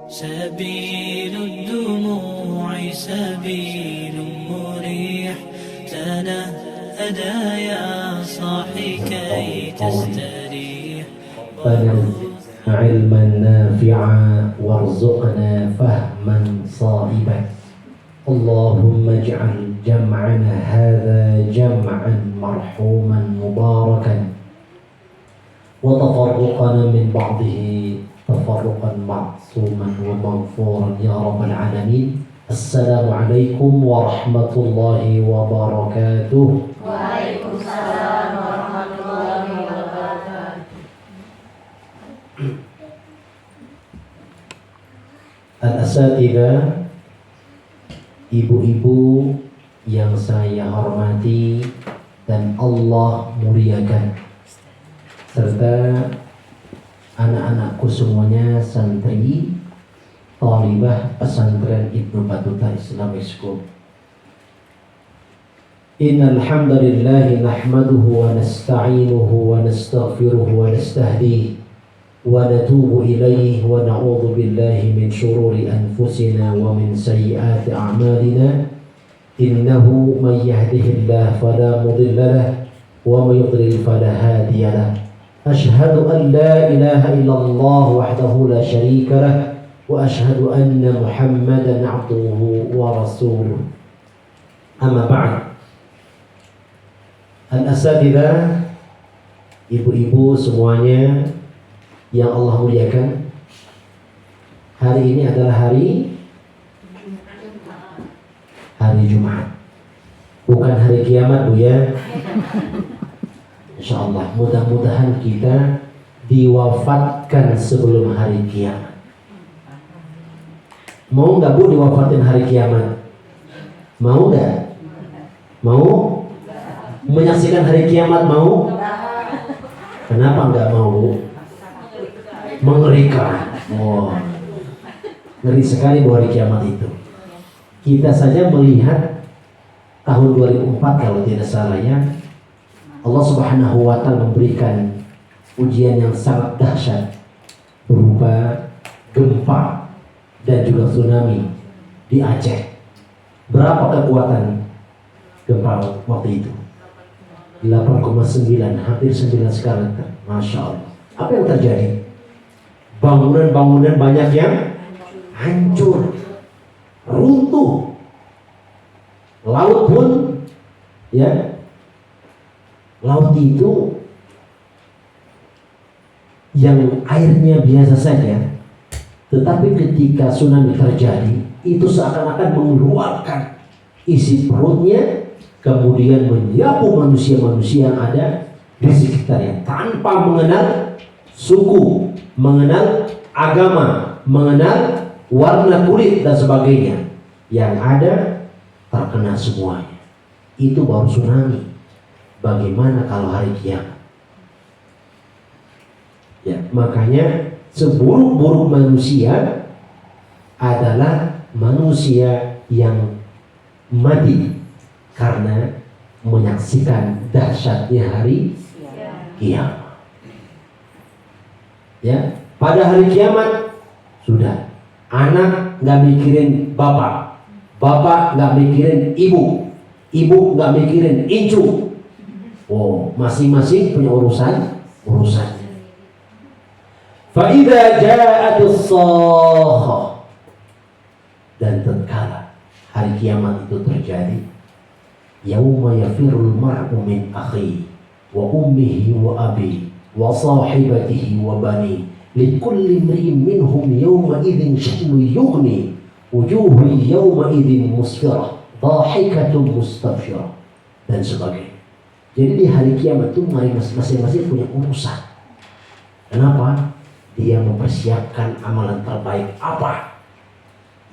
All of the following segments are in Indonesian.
سبيل الدموع سبيل مريح تنهدى يا صاحي كي تستريح علما نافعا وارزقنا فهما صائبا اللهم اجعل جمعنا هذا جمعا مرحوما مباركا وتفرقنا من بعضه تفرقا معصوما ومغفورا يا رب العالمين. السلام عليكم ورحمة الله وبركاته. Waalaikumsalam warahmatullahi wabarakatuh. Al-Asatidzah, ibu-ibu yang saya hormati dan Allah muliakan, serta anak-anakku semuanya, santri thalibah pesantren Ibnu Battuta Islamic School. Innal hamdalillah nahmaduhu wa nasta'inuhu wa nastaghfiruhu wa nastahdihi wa natubu ilaihi wa na'udzu billahi min shururi anfusina wa min sayyiati a'malina. Innahu may yahdihillahu fala mudilla lahu wa may yudlil fala hadiya lahu. Ashhadu an la ilaha illallah wahdahu la syarika lah wa ashhadu anna Muhammadan abduhu wa rasuluh. Amma ba'd. Al-Asatidzah, ibu-ibu semuanya yang Allah muliakan, hari ini adalah hari Jumat, bukan hari kiamat, Bu ya. InsyaAllah mudah-mudahan kita diwafatkan sebelum hari kiamat. Mau nggak Bu diwafatin hari kiamat? Mau nggak? Mau? Menyaksikan hari kiamat mau? Kenapa nggak mau Bu? Mengerikan. Oh, ngeri sekali Bu hari kiamat itu. Kita saja melihat tahun 2004 kalau tidak salah ya, Allah Subhanahu wa Ta'ala memberikan ujian yang sangat dahsyat berupa gempa dan juga tsunami di Aceh. Berapa kekuatan gempa waktu itu? 8,9, hampir 9 skala Richter. Masya Allah. Apa yang terjadi? Bangunan-bangunan banyak yang hancur, runtuh. Laut pun ya, laut itu yang airnya biasa saja, tetapi ketika tsunami terjadi, itu seakan-akan mengeluarkan isi perutnya, kemudian menyapu manusia-manusia yang ada di sekitarnya tanpa mengenal suku, mengenal agama, mengenal warna kulit dan sebagainya. Yang ada terkena semuanya. Itu baru tsunami. Bagaimana kalau hari kiamat? Ya, makanya seburuk-buruk manusia adalah manusia yang mati karena menyaksikan dahsyatnya hari kiamat. Ya, pada hari kiamat sudah anak nggak mikirin bapak, bapak nggak mikirin ibu, ibu nggak mikirin incu. Oh, masing-masing punya urusannya. Fa idza ja'atis shakhah, dan tatkala hari kiamat itu terjadi, yauma yafirul mar'u min akhihi wa ummihi wa abihi wa sahibatihi wa bani likulli imri'in minhum yawma idzin sya'nun yughni wujuhun yawma idzin musfirah dhahikatun mustabsyirah dan sebagainya. Jadi di hari kiamat itu masing-masing punya urusan. Kenapa? Dia mempersiapkan amalan terbaik apa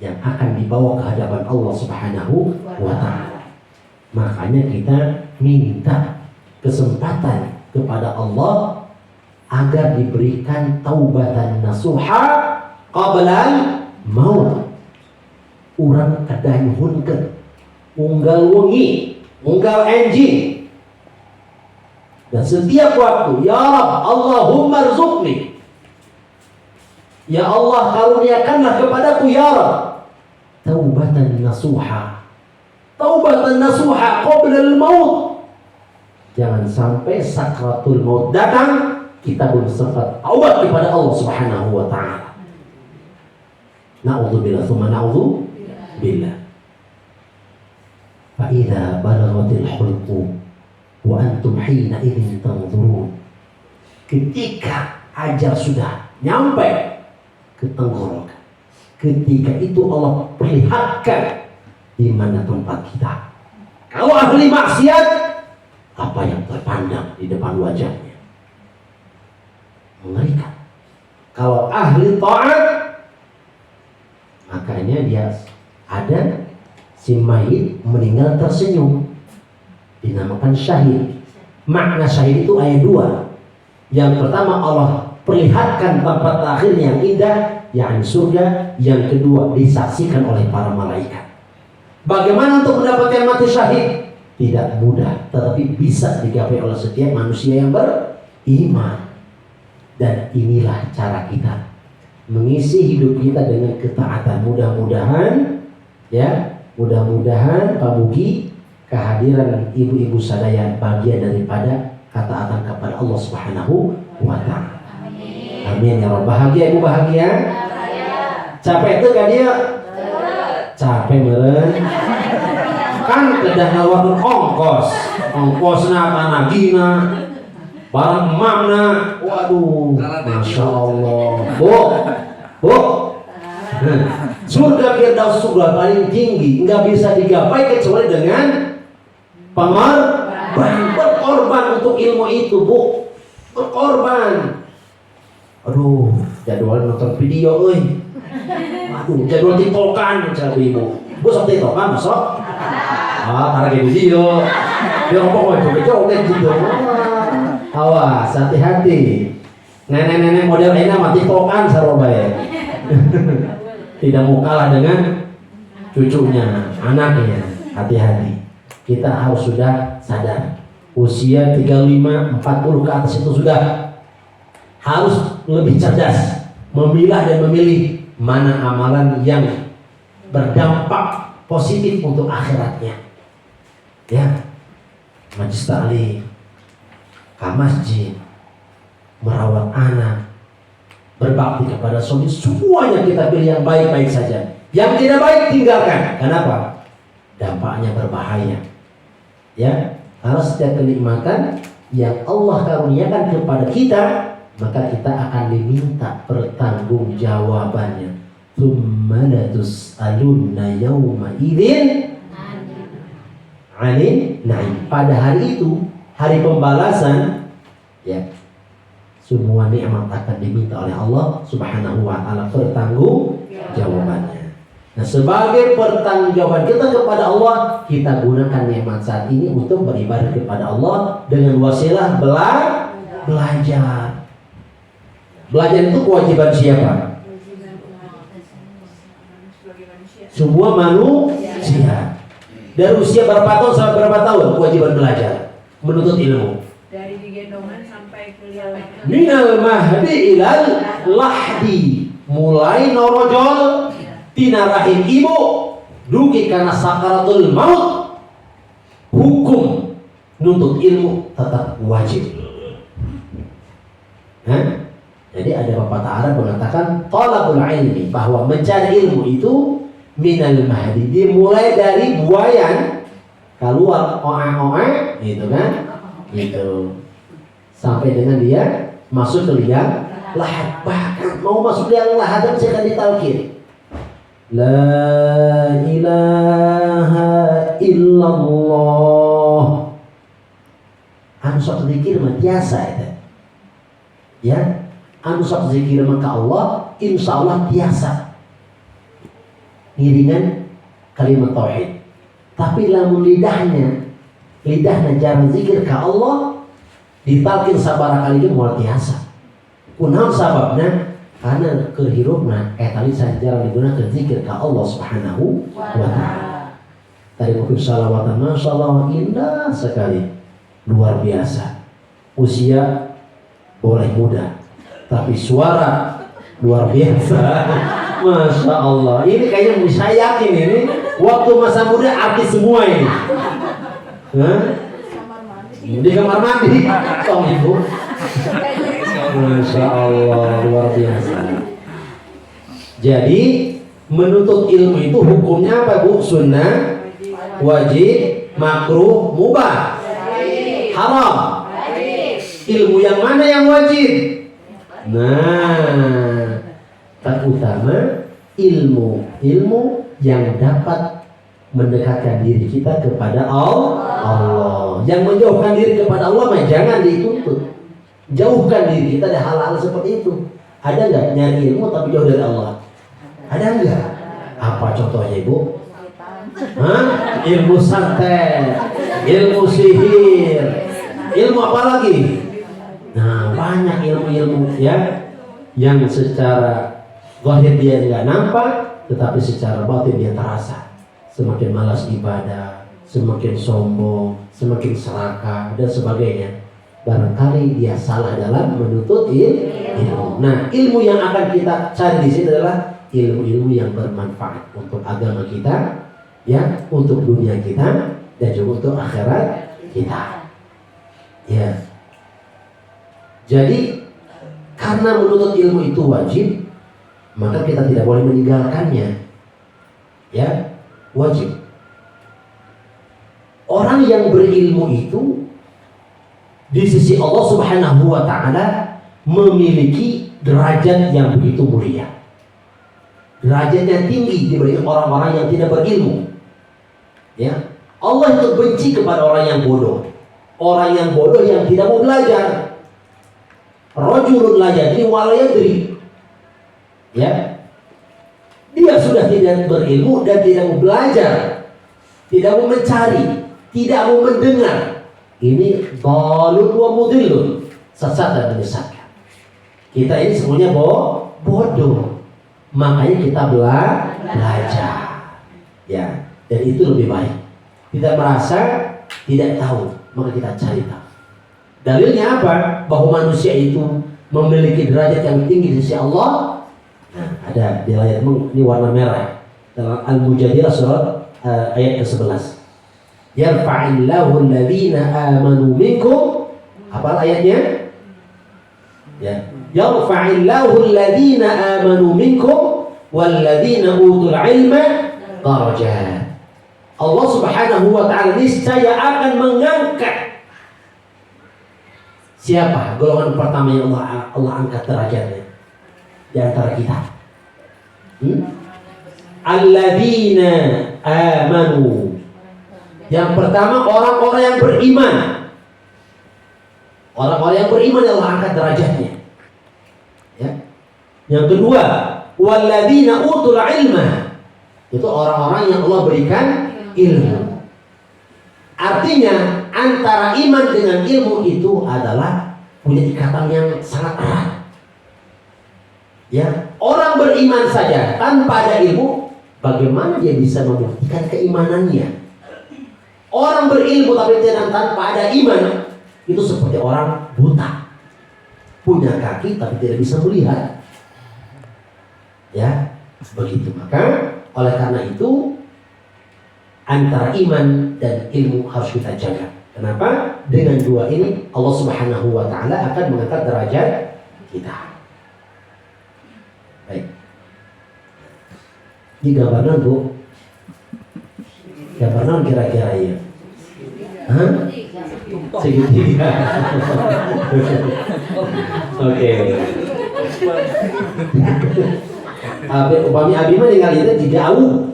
yang akan dibawa ke hadapan Allah Subhanahu wa Ta'ala. Makanya kita minta kesempatan kepada Allah agar diberikan taubatan nasuha qablal maut. Urang kadayuhunkeun unggal wengi, unggal enjing. Dan setiap waktu, ya Rabb, Allahumma rzuqni. Ya Allah, karuniakanlah kepadaku ya Rabb taubatan nasuha. Taubatan nasuha qabla al-maut. Jangan sampai sakratul maut datang kita belum sempat taubat kepada Allah Subhanahu wa taala. Na'udzubillah, tsumma na'udzubillah. Fa idza balaghatil hulqum wa antum hina idzin tanzurun. Ketika ajal sudah nyampe ke tenggorokan, ketika itu Allah perlihatkan di mana tempat kita. Kalau ahli maksiat, apa yang terpandang di depan wajahnya? Mengerikan. Kalau ahli taat, makanya dia ada si mayit meninggal tersenyum, dinamakan syahid. Makna syahid itu ayat 2. Yang pertama Allah perlihatkan tempat terakhir yang indah, yakni surga. Yang kedua disaksikan oleh para malaikat. Bagaimana untuk mendapatkan mati syahid? Tidak mudah, tetapi bisa digapai oleh setiap manusia yang beriman. Dan inilah cara kita mengisi hidup kita dengan ketaatan. Mudah-mudahan ya, mudah-mudahan Pak Mugi kehadiran ibu-ibu sadaya bagian daripada ketaatan kepada Allah Subhanahu wa taala. Amin ya Rabb. Bahagia ibu, bahagia? Capek itu kan dia? Capek meren. Kan kedah nawarkan ongkosna panagina barang emamna. Waduh, Masya Allah. Bu, surga Firdaus surga paling tinggi, nggak bisa digapai kecuali dengan berkorban untuk ilmu itu, Bu. Berkorban. Aduh, jadwal nonton video, Aduh, jadwal tiktokan, cakap ibu. Bu sok tiktokan, sok. Karena kayak video. Dia ngomong, joget gitu. Awas, hati-hati. Nenek-nenek model ini mah tiktokan sarobaya. Tidak mau kalah dengan cucunya, anaknya. Hati-hati. Kita harus sudah sadar. Usia 35, 40 ke atas itu sudah harus lebih cerdas, memilah dan memilih mana amalan yang berdampak positif untuk akhiratnya. Ya, majlis ta'lim, ke masjid, merawat anak, berbakti kepada suami, semuanya kita pilih yang baik-baik saja. Yang tidak baik tinggalkan. Kenapa? Dampaknya berbahaya. Ya, karena setiap kenikmatan yang Allah karuniakan kepada kita, maka kita akan diminta pertanggungjawabannya. Tsumma latus'alunna yawma idzin 'anil na'im. Pada hari itu, hari pembalasan, ya, semua nikmat akan diminta oleh Allah Subhanahu wa taala pertanggungjawabannya. Nah, sebagai pertanggungjawaban kita kepada Allah, kita gunakan nikmat saat ini untuk beribadah kepada Allah dengan wasilah belajar. Belajar itu kewajiban siapa? Semua manusia. Dari usia berapa tahun sampai berapa tahun kewajiban belajar, menuntut ilmu? Dari digendongan sampai kuliah. Minal mahdi ilal lahdi. Mulai norojol tina rahim ibu dugi karena sakaratul maut. Hukum nuntut ilmu tetap wajib. Jadi ada pepatah Arab mengatakan talabul ilmi, bahwa mencari ilmu itu minal mahdi, dimulai dari buayan keluar oa gitu kan, gitu sampai dengan dia masuk ke liang lahat. Bahkan mau masuk liang lahat saya akan ditalkin la ilaha illallah. Anu sok zikir mah biasa itu ya, anu sok zikir mah ke Allah insya Allah biasa ngiringan kalimat tauhid. Tapi lamun lidahnya jarang zikir ke Allah, ditalkin sabara kali itu luar biasa. Kunaon sababna? Karena kehirupna tadi saya jarang digunakan zikir ke Allah Subhanahu wa taala. Tadi mungkin salawatan, masyaallah indah sekali, luar biasa. Usia boleh muda, tapi suara Luar biasa. Masya Allah. Ini kayaknya saya yakin ini waktu masa muda artis semua ini. Hah? Di kamar mandi. Tong ibu. Masya Allah, luar biasa. Jadi menuntut ilmu itu hukumnya apa Bu? Sunnah, wajib, makruh, mubah, haram. Ilmu yang mana yang wajib? Nah, terutama ilmu yang dapat mendekatkan diri kita kepada Allah. Yang menjauhkan diri kepada Allah mah jangan dituntut. Jauhkan diri kita dari hal-hal seperti itu. Ada nggak nyari ilmu tapi jauh dari Allah? Ada nggak? Apa contohnya Ibu? Hah? Ilmu santet, ilmu sihir, ilmu apa lagi? Nah, banyak ilmu-ilmu ya yang secara zahir dia nggak nampak, tetapi secara batin dia terasa. Semakin malas ibadah, semakin sombong, semakin serakah dan sebagainya. Barangkali dia salah dalam menuntut ilmu. Nah, ilmu yang akan kita cari di sini adalah ilmu-ilmu yang bermanfaat untuk agama kita, ya, untuk dunia kita dan juga untuk akhirat kita. Ya. Jadi karena menuntut ilmu itu wajib, maka kita tidak boleh meninggalkannya. Ya, wajib. Orang yang berilmu itu di sisi Allah Subhanahu wa taala memiliki derajat yang begitu mulia. Derajatnya tinggi dibanding orang-orang yang tidak berilmu. Ya, Allah itu benci kepada orang yang bodoh. Orang yang bodoh yang tidak mau belajar. Rajulun la yadri wa la yadri. Ya. Dia sudah tidak berilmu dan tidak mau belajar, tidak mau mencari, tidak mau mendengar. Ini dhalun wa mudhillun, sesat dan menyesatkan. Kita ini semuanya bodoh. Makanya kita belajar. Ya, dan itu lebih baik. Tidak merasa tidak tahu, maka kita cari tahu. Dalilnya apa? Bahwa manusia itu memiliki derajat yang tinggi di sisi Allah. Nah, ada di ayat ini warna merah dalam Al-Mujadilah surat ayat ke-11. Yarfa'illahu alladhina amanu minkum. Apa ayatnya? Ya. Yarfa'illahu alladhina amanu minkum walladhina utul ilma darajat. Allah Subhanahu wa taala niscaya akan mengangkat siapa? Golongan pertama yang Allah angkat derajatnya di antara kita. Alladzina amanu. Yang pertama orang-orang yang beriman. Orang-orang yang beriman Allah angkat derajatnya. Ya. Yang kedua, walladzina utul ilma. Itu orang-orang yang Allah berikan ilmu. Artinya antara iman dengan ilmu itu adalah punya ikatan yang sangat erat. Ya, orang beriman saja tanpa ada ilmu, bagaimana dia bisa membuktikan keimanannya? Orang berilmu tapi tidak tanpa ada iman, itu seperti orang buta, punya kaki tapi tidak bisa melihat. Ya, begitu. Maka oleh karena itu antara iman dan ilmu harus kita jaga. Kenapa? Dengan dua ini Allah Subhanahu wa taala akan mengangkat derajat kita. Baik. Ini gambar non Bu? Gambar non kira-kira ya? Hah? Segitiga. Oke. Upami abi mah ningali teh jauh.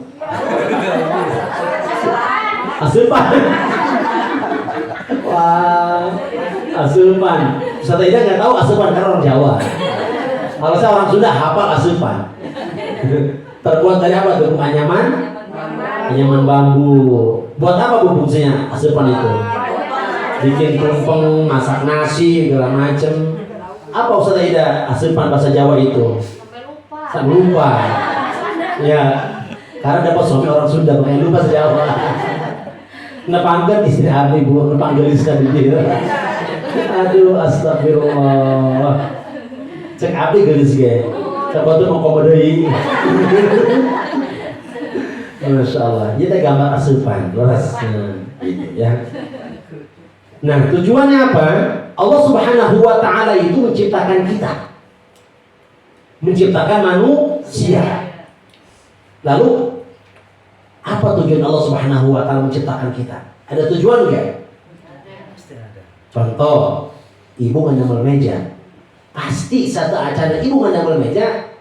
Asupan. Wah, asupan. Ustaz Ida nggak tahu asupan karena orang Jawa. Kalau saya orang Sunda hafal asupan. Terbuat dari apa tuh? Anyaman? Anyaman bambu. Buat apa bu fungsinya asupan itu? Bikin tumpeng, masak nasi, segala macem. Apa Ustaz Ida asupan bahasa Jawa itu? Sampai lupa. Ya, karena dapat suami orang Sunda makanya lupa Jawa. Nepangkat istri abi bu, nepanggeliskan dia. Aduh, astagfirullah. Cek abi gelis ge. Coba tuh mau komodai. Masya Allah. Kita gambar asupan, leres. Nah, gitu ya. Nah, tujuannya apa? Allah Subhanahu wa Ta'ala itu menciptakan kita, menciptakan manusia. Lalu apa tujuan Allah Subhanahu wa Ta'ala menciptakan kita? Ada tujuan nggak? Contoh, ibu mendamel meja. Pasti satu acara ibu mendamel meja,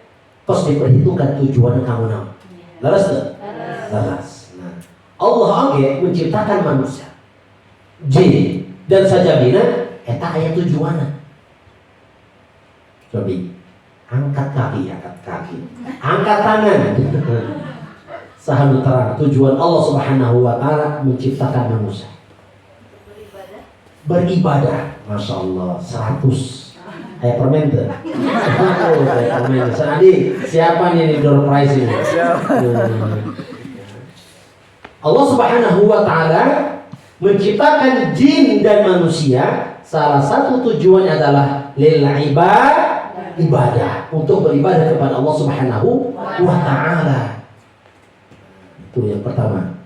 terus diperhitungkan tujuan kamu nama. Laras tuh? Laras. Nah, Allah menciptakan manusia, jin dan sajabina. Eta ayat tujuannya. Coba angkat kaki, angkat tangan. Sahabat terang tujuan Allah Subhanahu wa Ta'ala menciptakan manusia. Beribadah. Masya Allah 100. Kayak permen tuh. Kayak permen. Senadi siapa nih door prize ini? Allah Subhanahu wa Ta'ala menciptakan jin dan manusia. Salah satu tujuannya adalah lil ibadah, untuk beribadah kepada Allah Subhanahu wa Ta'ala. Itu yang pertama.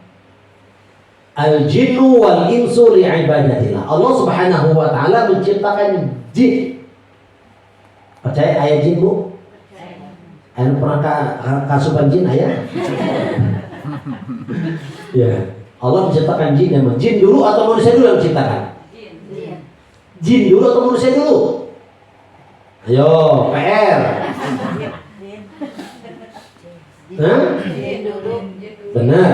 Al-jinnu wal insu li'ibadatillah. Allah Subhanahu wa Ta'ala menciptakan jin. Percaya ayat jin, Bu? Ayat pernah kasupan jin ayat? Ya. Allah menciptakan jin dan jin dulu atau manusia dulu yang menciptakan? Jin dulu atau manusia dulu? Ayo, PR. Hah? Benar.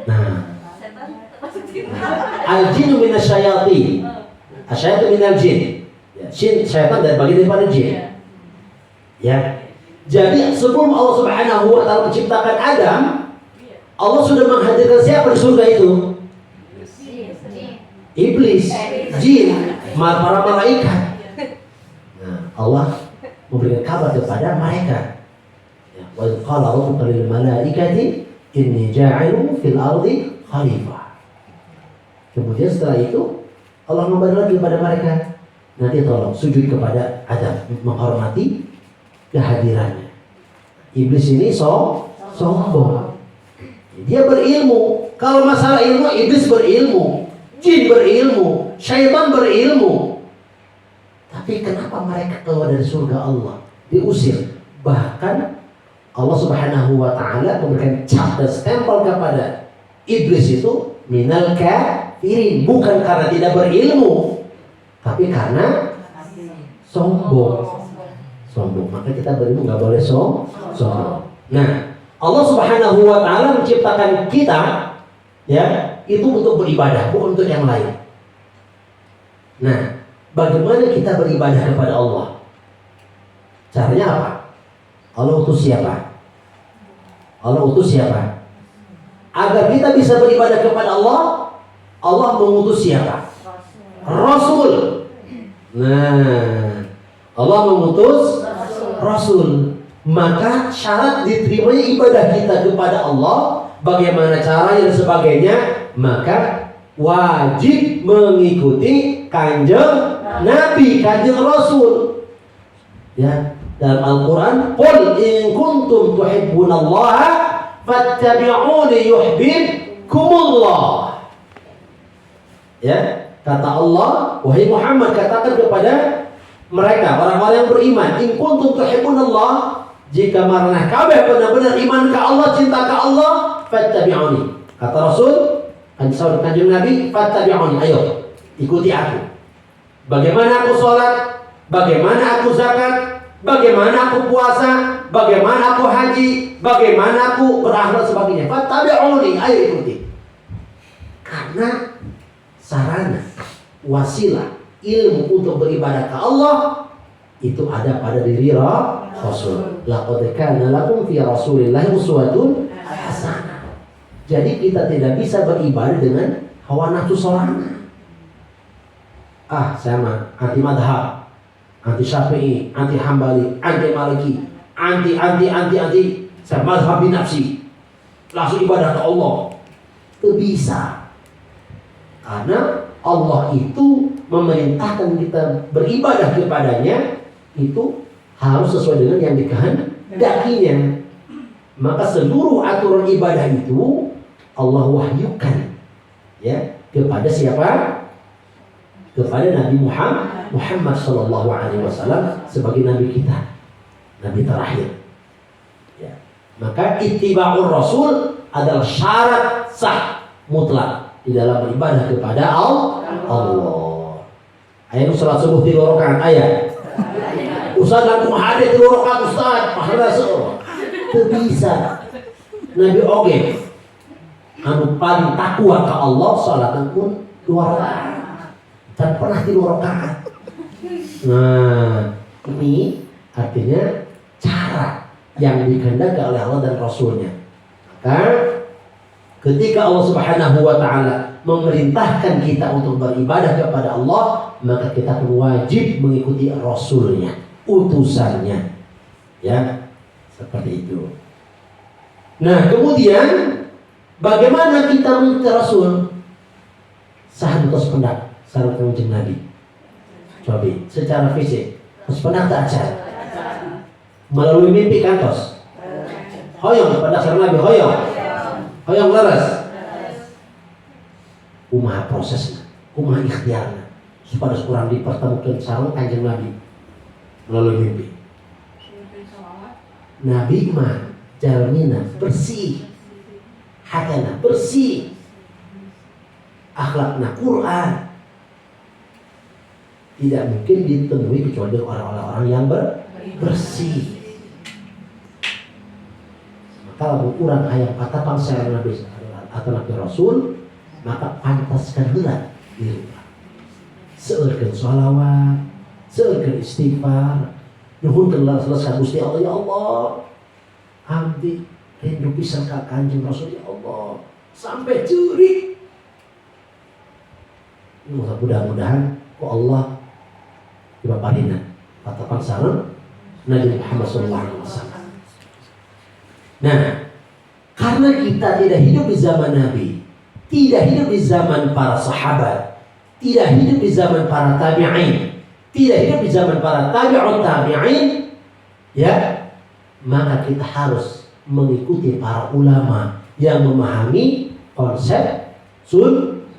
Nah, al-jinnu minasyayatin. Asyayatin minal jin. Jin, syaitan dari bagian daripada jin. Ya. Jadi sebelum Allah Subhanahu wa Ta'ala menciptakan Adam, Allah sudah menghadirkan siapa di surga itu? Iblis, jin, para malaikat. Nah, Allah memberikan kabar kepada mereka. Wa qala rabbuka lil malaikati inni ja'ilun fil ardi khalifah. Kemudian setelah itu Allah memberi lagi kepada mereka, nanti tolong sujud kepada Adam, menghormati kehadirannya. Iblis ini sombong. Dia berilmu. Kalau masalah ilmu, iblis berilmu, jin berilmu, syaitan berilmu. Tapi kenapa mereka keluar dari surga Allah? Diusir. Bahkan Allah Subhanahu wa Ta'ala memberikan cap dan stempel kepada iblis itu minal kafirin, bukan karena tidak berilmu, tapi karena sombong. Maka kita berilmu nggak boleh sombong. Nah, Allah Subhanahu wa Ta'ala menciptakan kita, ya, itu untuk beribadah, bukan untuk yang lain. Nah, bagaimana kita beribadah kepada Allah? Caranya apa? Allah utus siapa? Agar kita bisa beribadah kepada Allah, Allah mengutus siapa? Rasul. Nah, Allah mengutus Rasul. Maka syarat diterimanya ibadah kita kepada Allah, bagaimana caranya dan sebagainya, maka wajib mengikuti kanjeng Nabi, kanjeng Rasul. Ya, dalam Al-Quran, qul in kuntum tuhibbunallaha fattabi'uni yuhibbukumullah. Ya, kata Allah, wahai Muhammad, katakan kepada mereka, orang-orang yang beriman, in kuntum tuhibbunallah, jika marnah kabeh benar-benar iman ke Allah, cinta ke Allah, fattabi'uni. Kata Rasul, kanjeng Nabi, fattabi'uni, ayo ikuti aku. Bagaimana aku sholat, bagaimana aku zakat, bagaimana aku puasa, bagaimana aku haji, bagaimana aku berakhlak sebagainya. Fattabi'uni, ayo ikuti. Karena sarana, wasilah, ilmu untuk beribadah ke Allah itu ada pada diri Rasul. Laqad kana lakum fi Rasulillahi uswatun hasanah. Jadi kita tidak bisa beribadah dengan hawa nafsu sorangan. Saya mah anti madhab, anti syafi'i, anti hambali, anti maliki, anti. Saya madhab binafsi, langsung ibadah ke Allah. Itu bisa. Karena Allah itu memerintahkan kita beribadah kepadanya itu harus sesuai dengan yang dikehendakinya. Maka seluruh aturan ibadah itu Allah wahyukan ya kepada siapa? Kepada Nabi Muhammad sallallahu alaihi wasallam sebagai nabi kita, nabi terakhir. Ya. Maka ittiba'ur rasul adalah syarat sah mutlak di dalam beribadah kepada Allah. Ayat salat subuh 3 rakaat ayat. Ustaz langsung hadir 3 rakaat Ustaz, pahala seorang. Itu bisa. Nabi oke. Anu paling takwa ke Allah salatna pun 2 rakaat. Dan pernah 3 rakaat. Nah, ini artinya cara yang dikehendaki oleh Allah dan Rasulnya. Maka ketika Allah Subhanahu wa taala memerintahkan kita untuk beribadah kepada Allah, maka kita pun wajib mengikuti Rasulnya, utusannya. Ya, seperti itu. Nah, kemudian bagaimana kita mengikuti Rasul? Sahan tos pendak sareng kanjeng Nabi. Coba secara fisik, tos pendak tak acar. Melalui mimpi kantos. Hoyong pada sareng Nabi hoyong. Hoyong leres. Kumaha prosesnya, kumaha ikhtiarnya supaya kurang dipertemukan sareng kanjeng Nabi melalui mimpi. Nabi mah jalmina bersih, hatana bersih, akhlakna Quran. Tidak mungkin ditemui kecuali orang-orang yang bersih. Maka lamun urang hayang patapang sareng Nabi atau Nabi Rasul, maka pantaskan heula diri. Seueurkeun shalawat, seueurkeun istighfar, nuhunkeun laras ka Gusti Allah, ya Allah. Abdi rindu pisan ka Kanjeng Rasul, ya Allah. Sampai curi. Mudah-mudahan ku Allah dipaparina patapang sareng Nabi Muhammad sallallahu alaihi wasallam. Nah, karena kita tidak hidup di zaman Nabi, tidak hidup di zaman para sahabat, tidak hidup di zaman para tabi'in, tidak hidup di zaman para tabi'ut tabi'in, ya, maka kita harus mengikuti para ulama yang memahami konsep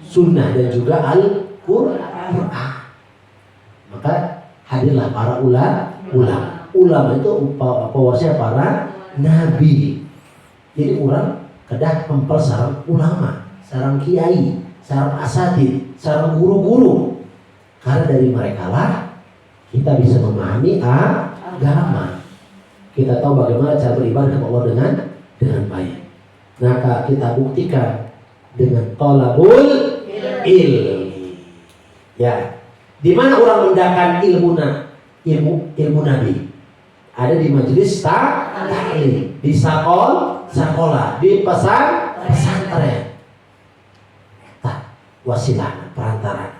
sunnah dan juga Al-Quran. Maka hadirlah para ulama. Ulama itu pewarisnya para nabi. Jadi orang kedah mempel sareng ulama, sareng kiai, sareng asatid, sareng guru-guru. Karena dari mereka lah kita bisa memahami agama. Kita tahu bagaimana cara beribadah kepada Allah dengan baik. Maka kita buktikan dengan thalabul ilmi. Ya, di mana orang mendakan ilmu Nabi? Ada di majelis ta'lim, di sekolah, di pesantren. Wasilah perantara.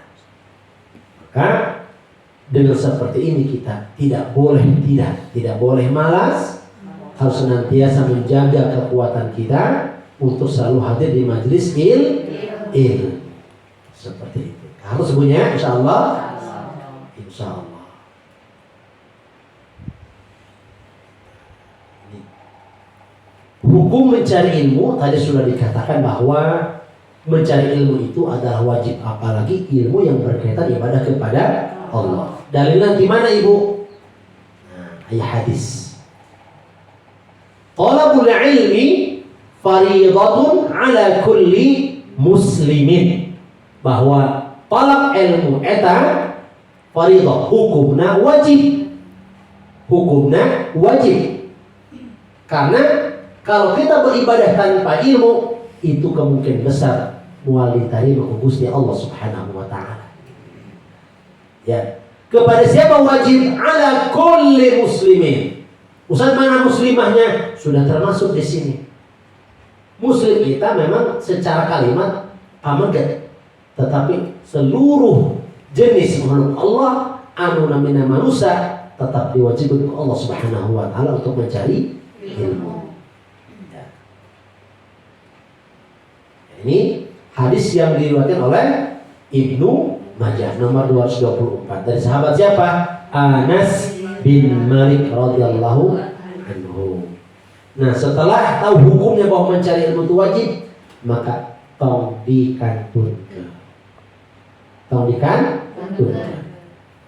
Maka dengan seperti ini kita tidak boleh malas, harus senantiasa menjaga kekuatan kita untuk selalu hadir di majelis ilmu. Seperti itu. Harus punya, insyaallah. Hukum mencari ilmu tadi sudah dikatakan bahwa mencari ilmu itu adalah wajib, apalagi ilmu yang berkaitan ibadah kepada Allah. Dalilnya di mana Ibu? Ayat hadis. Talabul ilmi fariidatun ala kulli muslimin. Bahwa talab ilmu eta fariidah, hukumna wajib. Karena kalau kita beribadah tanpa ilmu, itu kemungkinan besar mual diterima ku Gusti Allah Subhanahu wa taala. Ya, kepada siapa wajib? Ala kulli muslimin. Ustaz, mana muslimahnya? Sudah termasuk di sini. Muslim kita memang secara kalimat pamegat, tetapi seluruh jenis makhluk Allah anu namina manusia tetap diwajibkan oleh Allah Subhanahu wa taala untuk mencari ilmu. Ini hadis yang diriwayatkan oleh Ibnu Majah nomor 224 dari sahabat siapa? Anas bin Malik radhiyallahu anhu. Nah, setelah tahu hukumnya bahwa mencari ilmu itu wajib, maka tong dikantunkeun. Tong dikantunkeun.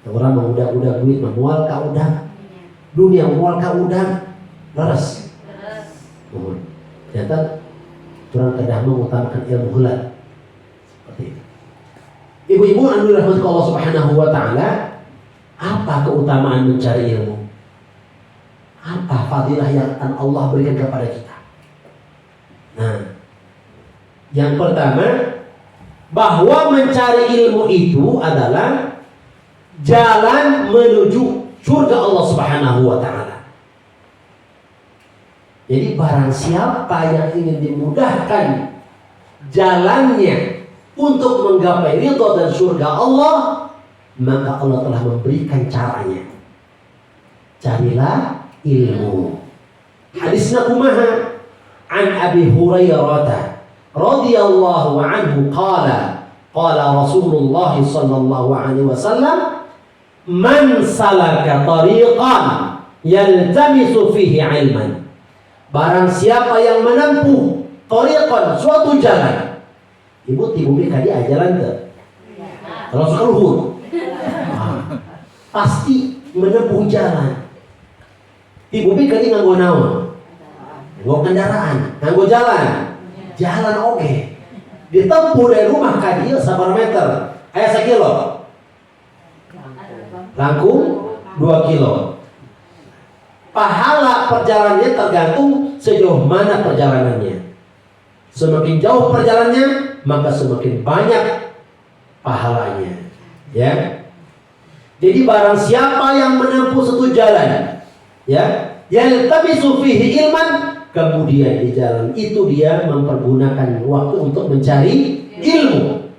Orang mengudak-udak duit memual ka udah. Dunia memual ka udah. Leres. Ternyata orang kedah mengutamakan ilmu heula. Seperti itu. Ibu-ibu anu dirahmati Allah Subhanahu wa taala, apa keutamaan mencari ilmu? Apa fadilah yang akan Allah berikan kepada kita? Nah, yang pertama, bahwa mencari ilmu itu adalah jalan menuju surga Allah Subhanahu wa taala. Jadi barang siapa yang ingin dimudahkan jalannya untuk menggapai ridha dan surga Allah, maka Allah telah memberikan caranya. Carilah ilmu. Hadisna kumaha an Abi Hurairah radhiyallahu anhu qala Rasulullah sallallahu alaihi wasallam, man salaka tariqan yaltamisu fihi ilman. Barang siapa yang menempuh tariqan, suatu jalan. Ibu tibu kadi ajaran teu? Kalau suka luhur. Pasti menempuh jalan. Ibu kadi nganggo naon? Nganggo kendaraan, nganggo jalan. Jalan oge. Ditempuh dari rumah ka dieu sabar meter? Aya sakilo? Langkung 2 kilo. Pahala perjalanannya tergantung sejauh mana perjalanannya. Semakin jauh perjalanannya, maka semakin banyak pahalanya. Ya. Jadi barang siapa yang menempuh satu jalan, ya, yaltamisu fihi ilman, kemudian di jalan itu dia mempergunakan waktu untuk mencari ilmu.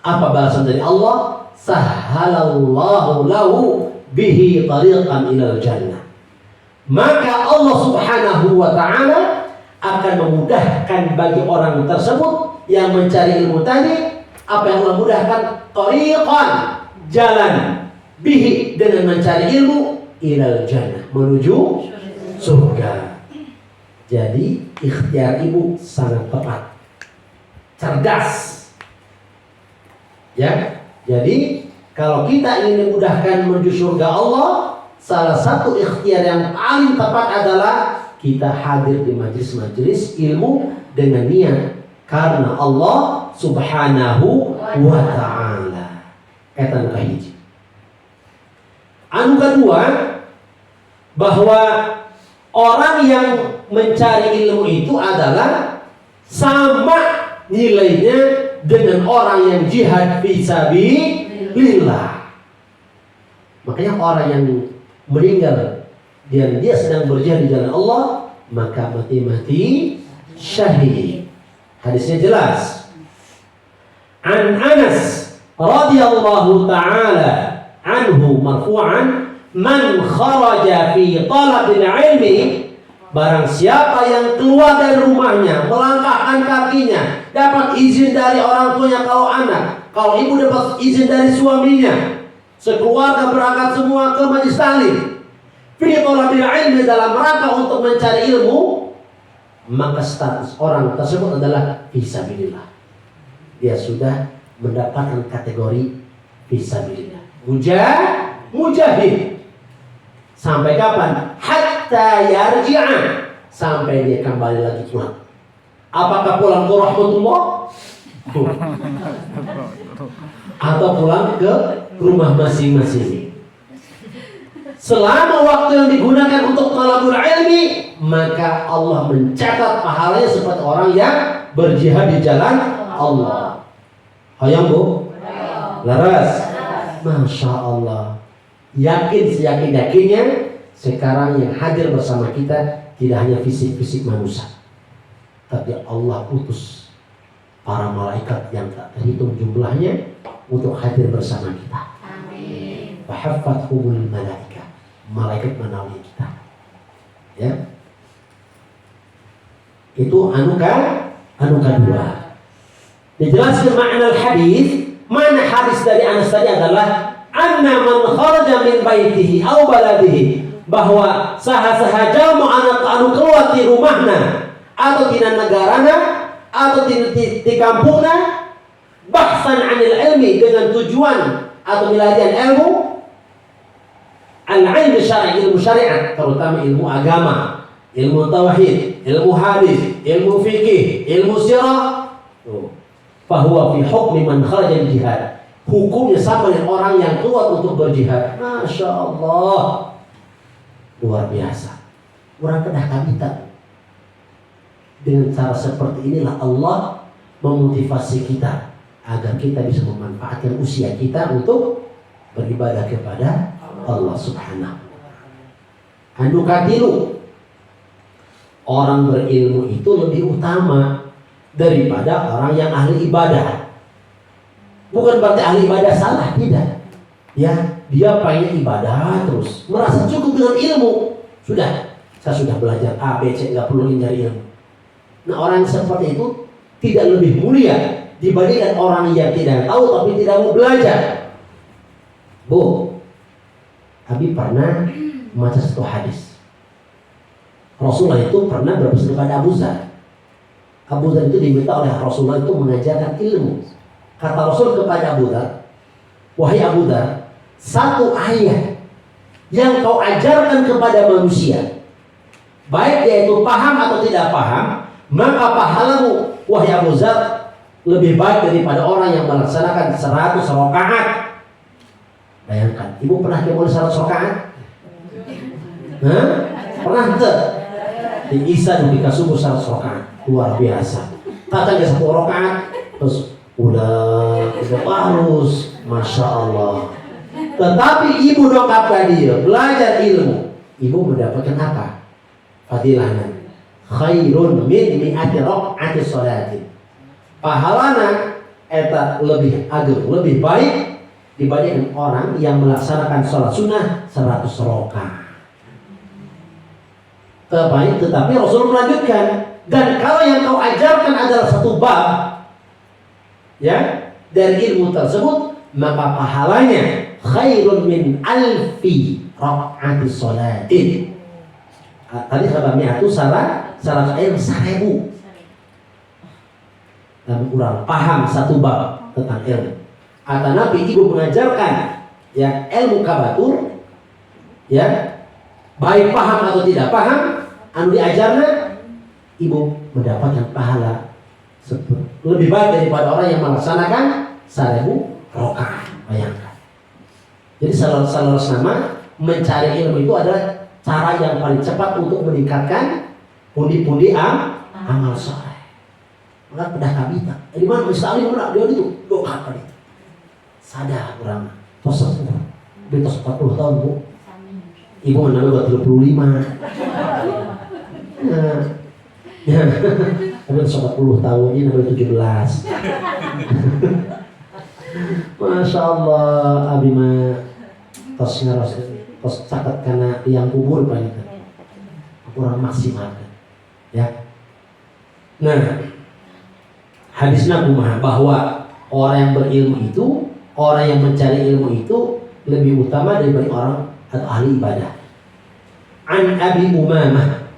Apa balasan dari Allah? Sahhalallahu lahu bihi tariqan ilal jannah. Maka Allah Subhanahu wa ta'ala akan memudahkan bagi orang tersebut yang mencari ilmu tadi, apa yang Allah mudahkan? Tariqan, jalan, bihi, dengan mencari ilmu, ilal jannah, menuju surga. Jadi ikhtiar ibu sangat tepat, cerdas. Ya, jadi kalau kita ingin memudahkan menuju surga Allah, salah satu ikhtiar yang paling tepat adalah kita hadir di majelis-majelis ilmu dengan niat karena Allah Subhanahu wa ta'ala. Eta kahiji. Anu kedua, bahwa orang yang mencari ilmu itu adalah sama nilainya dengan orang yang jihad fi sabilillah. Makanya orang yang meninggal dan dia sedang berjihad di jalan Allah, maka mati syahid. Hadisnya jelas. An Anas radhiyallahu taala anhu marfu'an, man kharaja fi talabil ilmi, barang siapa yang keluar dari rumahnya, melangkahkan kakinya, dapat izin dari orang tuanya kalau anak, kalau ibu dapat izin dari suaminya, sekeluarga berangkat semua ke majelis taklim, fi talabil ilmi, dalam rangka untuk mencari ilmu, maka status orang tersebut adalah fisabilillah. Dia sudah mendapatkan kategori fisabilillah. Mujahid. Sampai kapan? Hatta yarji'a, sampai dia kembali lagi pulang. Apakah pulang ke rahmatullah? Atau pulang ke rumah masing-masing? Selama waktu yang digunakan untuk talabul ilmi, maka Allah mencatat pahalanya seperti orang yang berjihad di jalan Allah. Hayang bu? Laras? Masya Allah. Yakin seyakin-yakinnya, sekarang yang hadir bersama kita tidak hanya fisik-fisik manusia, tapi Allah utus para malaikat yang tak terhitung jumlahnya untuk hadir bersama kita. Amin. Wahaffathumul malaika, malaikat menaungi kita. Ya. Itu anu kedua. Dijelaskan makna hadis Mana hadis dari Anas tadi adalah anna man kharaja min baitihi aw baladihi, bahwa saha-saha jalma anak anu keluar di rumahna atau di negarana atau di kampungna bahsan anil ilmi, dengan tujuan atau miladian ilmu, al-ilmu syar'i, ilmu syariat, terutama ilmu agama, ilmu tauhid, ilmu hadis, ilmu fikih, ilmu sirah, fahuwa fi hukmi man kharaja jihad, hukumnya sama dengan orang yang keluar untuk berjihad. Masya Allah, luar biasa. Orang kedah kabita. Dengan cara seperti inilah Allah memotivasi kita agar kita bisa memanfaatkan usia kita untuk beribadah kepada Allah Subhanahu. Anu katilu, orang berilmu itu lebih utama daripada orang yang ahli ibadah. Bukan berarti ahli ibadah salah, tidak. Ya, dia pengen ibadah terus, merasa cukup dengan ilmu. Sudah, saya sudah belajar A, B, C, nggak perlu nyari ilmu. Nah, orang seperti itu tidak lebih mulia dibandingkan orang yang tidak tahu tapi tidak mau belajar. Bu, Abi pernah membaca satu hadis. Rasulullah itu pernah berpesan kepada Abu Dzar. Abu Dzar itu diminta oleh Rasulullah itu mengajarkan ilmu. Kata Rasul kepada Abu Dzar, wahai Abu Dzar, satu ayat yang kau ajarkan kepada manusia, baik dia itu paham atau tidak paham, maka pahalamu, wahai Abu Dzar, lebih baik daripada orang yang melaksanakan 100 rakaat. Bayangkan, ibu pernah kemul 100 rakaat? Pernah enggak? Di Isya ketika subuh 100 rakaat, luar biasa. Kata dia 1 rakaat, terus udah harus, masya Allah. Tetapi ibu dongkapkan dia belajar ilmu, ibu mendapatkan apa? Fadilahnya khairun min mi'ati raq'ati sholatin. Pahalana eta lebih agung, lebih baik dibandingkan orang yang melaksanakan sholat sunnah 100 rakaat. Tetapi Rasul melanjutkan, dan kalau yang kau ajarkan adalah satu bab, ya, dari ilmu tersebut, maka pahalanya khairun min alfi raq'ati sholatin. Tadi sebabnya itu salah air 1000. Dan kurang paham satu bab tentang ilmu. Atau Nabi ibu mengajarkan ya ilmu kabatur, ya, baik paham atau tidak paham, anu diajarnya, ibu mendapatkan pahala lebih baik daripada orang yang melaksanakan 1000 rakaat. Bayangkan. Jadi salah nama mencari ilmu itu adalah cara yang paling cepat untuk meningkatkan pundi-pundi amal soleh. Maka pedah kabita. Di mana mesti mana dia itu doa kali. Sadar orang tos 10. Dia tos 40 tahun, Bu. Ibu menambah 35. Nah, ya. Tapi 40 tahun ini nambah 17. Masya Allah, Abi mah tos ngaros, tos catat karena yang kubur paling kurang maksimal, ya. Nah, hadisnya kumaha bahwa orang yang berilmu itu, orang yang mencari ilmu itu lebih utama daripada orang atau ahli ibadah. An Abi Umamah,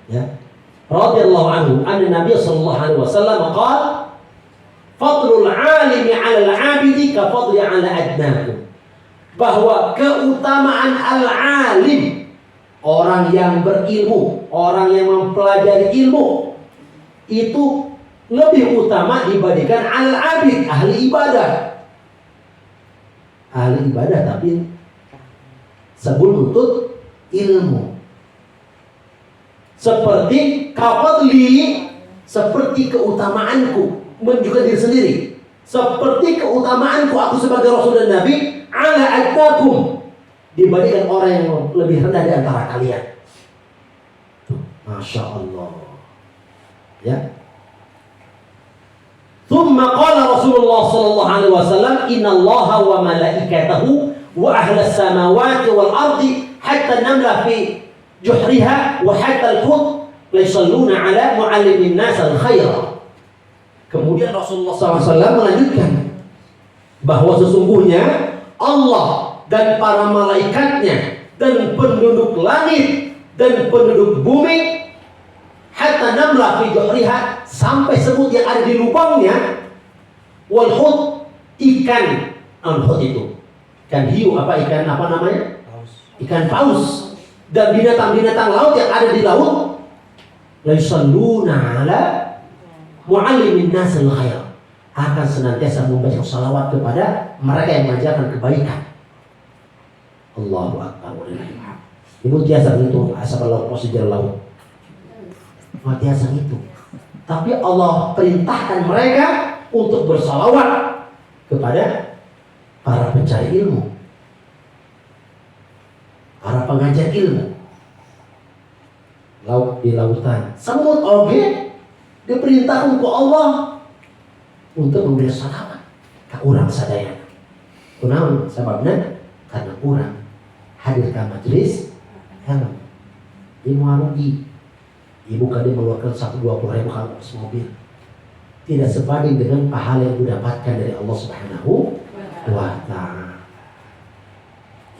ya, radhiyallahu anhu, anna Nabi sallallahu alaihi wasallam qala fadlul alimi 'ala al-'abidi ka fadli 'ala adnakum, bahwa keutamaan al-alim, orang yang berilmu, orang yang mempelajari ilmu, itu lebih utama dibandingkan al-abid, ahli ibadah. Ahli ibadah tapi sebelum menuntut ilmu. Seperti kafadli, seperti keutamaanku, menunjukkan diri sendiri. Seperti keutamaanku aku sebagai Rasul dan Nabi, ala adnakum, dibandingkan orang yang lebih rendah di antara kalian. Masya Allah. Ya. Thumma qala Rasulullah sallallahu alaihi wasallam, inna Allaha wa malaikatahu wa ahlas samawati wal ardi hatta namla fi juhriha wa hatta al-hut la yusalluna ala muallimin nas al-khair. Kemudian Rasulullah SAW melanjutkan, bahwa sesungguhnya Allah dan para malaikatnya dan penduduk langit dan penduduk bumi, hatta namla fi juhriha, sampai semut yang ada di lubangnya, wal hut, ikan al-hut itu ikan hiu, ikan apa namanya, ikan paus, dan binatang-binatang laut yang ada di laut, la yusalluna ala muallimin nasil khair, akan senantiasa membaca salawat kepada mereka yang mengajarkan kebaikan. Allahu akbar. Ibu biasa gitu, asal laut sejarah laut. Biasa gitu. Tapi Allah perintahkan mereka untuk bersalawat kepada para pencari ilmu, para pengajar ilmu. Laut di lautan, semut oge diperintahkan ku Allah untuk memberi salawat ke orang sadaya. Kunaon sababna? Karena orang hadir ke majelis ilmu. Ibu rugi. Ibu kali mengeluarkan 120.000 kalau mobil, tidak sebanding dengan pahala yang didapatkan dari Allah Subhanahu wa ta'ala.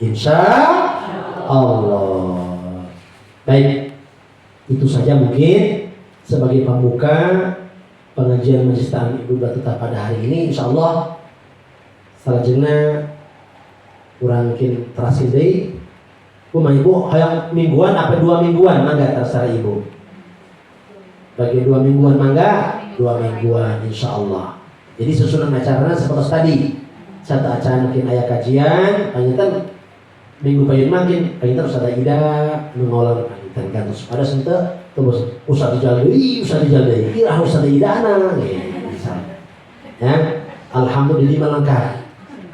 Insya Allah. Baik, itu saja mungkin sebagai pembuka pengajian Majelis Ta'lim Ibu Batuta pada hari ini. Insya Allah selanjutnya kurang mungkin terasi deui. Kumaha Ibu, hayang mingguan apa 2 mingguan mangga terserah Ibu. Bagi 2 mingguan mangga, 2 mingguan insya Allah. Jadi susunan acaranya seperti tadi. Satu acara mungkin ayah kajian, panjatan minggu payun makin, panjatan usah ada ida, mengolah panjatan kan terus pada sentuh terus usah dijalui, kira usah ada ida anak, misalnya. Ya, alhamdulillah lengkap.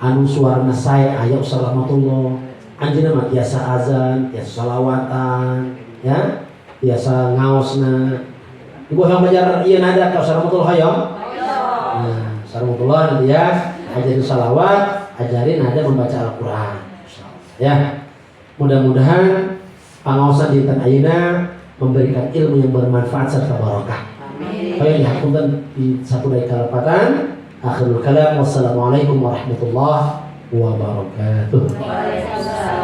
Anu suarana saya ayah usah rahmatullah. Anjina mah biasa azan, biasa salawatan, ya, biasa ngaosna. Ibu yang belajar iya nada kau salamullah hayam. Nah, salamullah nanti ya, ajarin salawat, ajarin nada membaca Al-Qur'an. Ya. Mudah-mudahan pangaosan dinten ayeuna memberikan ilmu yang bermanfaat serta barokah. Amin. Kaya dihapunten di satu dari kalepatan. Akhirul kalam, wassalamualaikum warahmatullahi wabarakatuh. Waalaikumsalam.